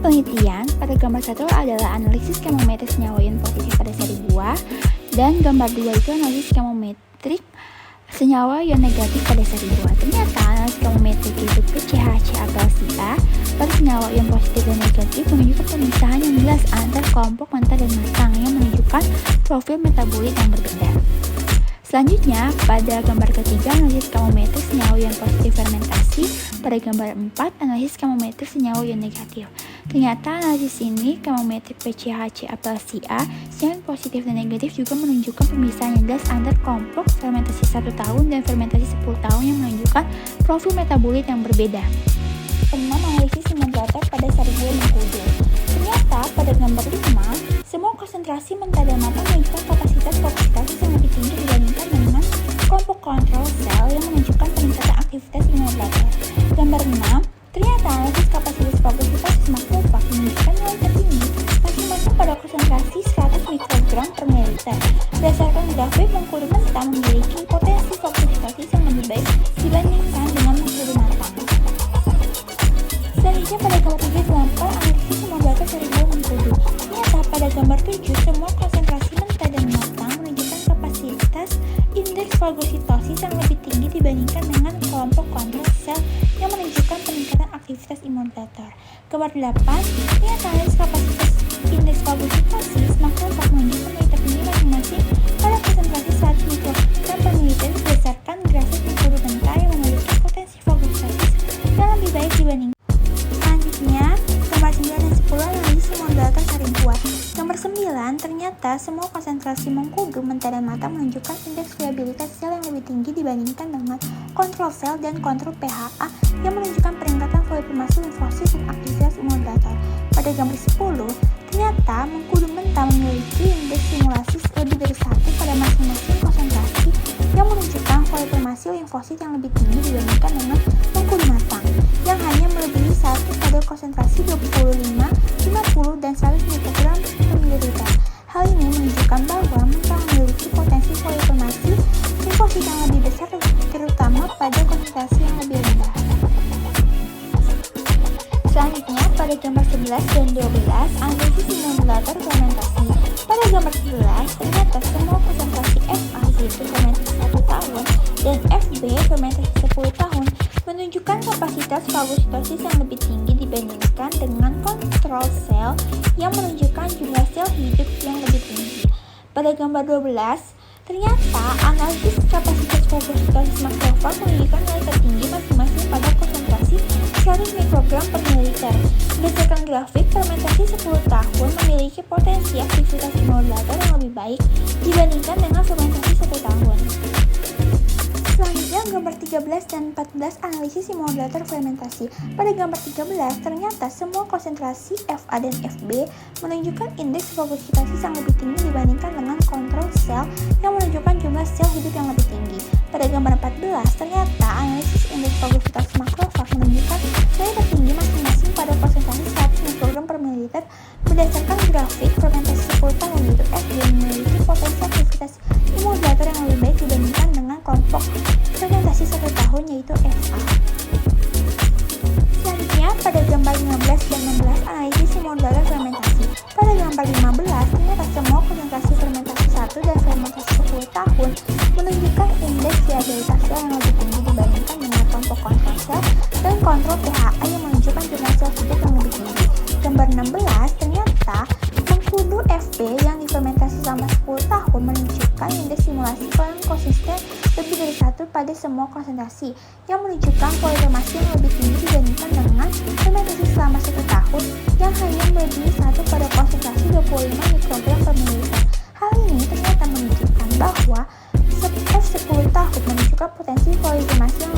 penelitian, pada gambar 1 adalah analisis kemometrik senyawa ion positif pada seri buah, dan gambar 2 itu analisis kemometrik senyawa ion negatif pada seri buah. Ternyata analisis kemometrik itu PCHCa plus Ca pada senyawa ion positif dan negatif menunjukkan pemisahan yang jelas antar kelompok mentah dan matang yang menunjukkan profil metabolit yang berbeda. Selanjutnya, pada gambar ketiga analisis kemometrik senyawa ion positif fermentasi, pada gambar 4 analisis kemometrik senyawa ion negatif. Ternyata analisis ini kemometrik PCHCa plus Ca senyawa ion positif dan negatif juga menunjukkan pemisahan yang jelas antar kelompok fermentasi 1 tahun dan fermentasi 10 tahun yang menunjukkan profil metabolit yang berbeda. 6. Analisis simulator pada seri buah mengkudu. Ternyata pada gambar 5, semua konsentrasi mentah dan matang menunjukkan kapasitas fokusitasis yang lebih tinggi dibandingkan dengan kelompok kontrol sel yang menunjukkan peningkatan aktivitas imunoliter. Gambar 6, ternyata analisis kapasitas fokusitasis makrofag menunjukkan nilai tertinggi masing-masing pada konsentrasi 100 mikrogram per mililiter. Berdasarkan grafik, mengkudu mentah memiliki potensi fokusitasis yang lebih baik dibandingkan dengan mengkudu matang. Selanjutnya pada gambar 38, analisis simulator seri buah mengkudu. Ternyata pada gambar 7, semua konsentrasi mentah dan matang menunjukkan kapasitas indeks fagositosis yang lebih tinggi dibandingkan dengan kelompok kontrol sel yang menunjukkan peningkatan aktivitas imunoliter. Gambar 8, ternyata analisis kapasitas indeks fagositosis makrofag menunjukkan nilai tertinggi masing-masing pada konsentrasi 100 mikrogram per mililiter berdasarkan grafik mengkudu mentah yang memiliki potensi fagositosis yang lebih baik dibandingkan. Selanjutnya, gambar 9 dan 10 analisis simulator seri buah. Gambar 9, ternyata semua konsentrasi mengkudu mentah dan matang menunjukkan indeks viabilitas sel yang lebih tinggi dibandingkan dengan kontrol sel dan kontrol pHa yang menunjukkan peningkatan polimorasi limfosit dan aktivitas imunoliter. Pada gambar 10, ternyata mengkudu mentah memiliki indeks simulasi lebih dari 1 pada masing-masing konsentrasi yang menunjukkan polimorasi limfosit yang lebih tinggi dibandingkan dengan mengkudu matang yang hanya melebihi 1 pada konsentrasi 25, 50, dan 100 mikrogram per mililiter. Hal ini menunjukkan bahwa mentah memiliki potensi polimorasi limfosit yang lebih besar terutama pada konsentrasi yang lebih rendah. Selanjutnya, pada gambar 11 dan 12, analisis simulator fermentasi. Pada gambar 11, ternyata semua konsentrasi Fa yaitu fermentasi 1 tahun dan Fb fermentasi 10 tahun menunjukkan kapasitas fagositosis yang lebih tinggi dibandingkan dengan kontrol sel yang menunjukkan jumlah sel hidup yang lebih tinggi. Pada gambar 12, ternyata analisis kapasitas fagositosis makrofag menunjukkan nilai tertinggi masing-masing pada konsentrasi 100 mikrogram per mililiter. Berdasarkan grafik, fermentasi 10 tahun memiliki potensi aktivitas imunoliter yang lebih baik dibandingkan dengan fermentasi 1 tahun. Selanjutnya, gambar 13 dan 14 analisis simulator fermentasi. Pada gambar 13, ternyata semua konsentrasi Fa dan Fb menunjukkan indeks fagositosis yang lebih tinggi dibandingkan dengan kontrol sel yang menunjukkan jumlah sel hidup yang lebih tinggi. Pada gambar 14, ternyata analisis indeks fagositosis makrofag menunjukkan nilai tertinggi masing-masing pada konsentrasi 100 mikrogram per mililiter. Berdasarkan grafik, fermentasi 10 tahun yaitu Fb memiliki potensi aktivitas imunoliter yang lebih baik dibandingkan dengan kelompok fermentasi 1 tahun yaitu Fa. Selanjutnya, pada gambar 15 dan 16 analisis simulator fermentasi. Pada gambar 15, ternyata semua konsentrasi fermentasi 1 dan fermentasi 10 tahun menunjukkan indeks viabilitas sel yang lebih tinggi dibandingkan dengan kelompok kontrol sel dan kontrol pHa yang menunjukkan jumlah sel hidup yang lebih tinggi. Gambar 16, ternyata mengkudu Fb yang difermentasi selama 10 tahun menunjukkan indeks simulasi yang konsisten lebih dari 1 pada semua konsentrasi yang menunjukkan polimorasi yang lebih tinggi dibandingkan dengan fermentasi selama 1 tahun yang hanya melebihi 1 pada konsentrasi 25 mikrogram per mililiter. Hal ini ternyata menunjukkan bahwa F10 tahun menunjukkan potensi polimorasi yang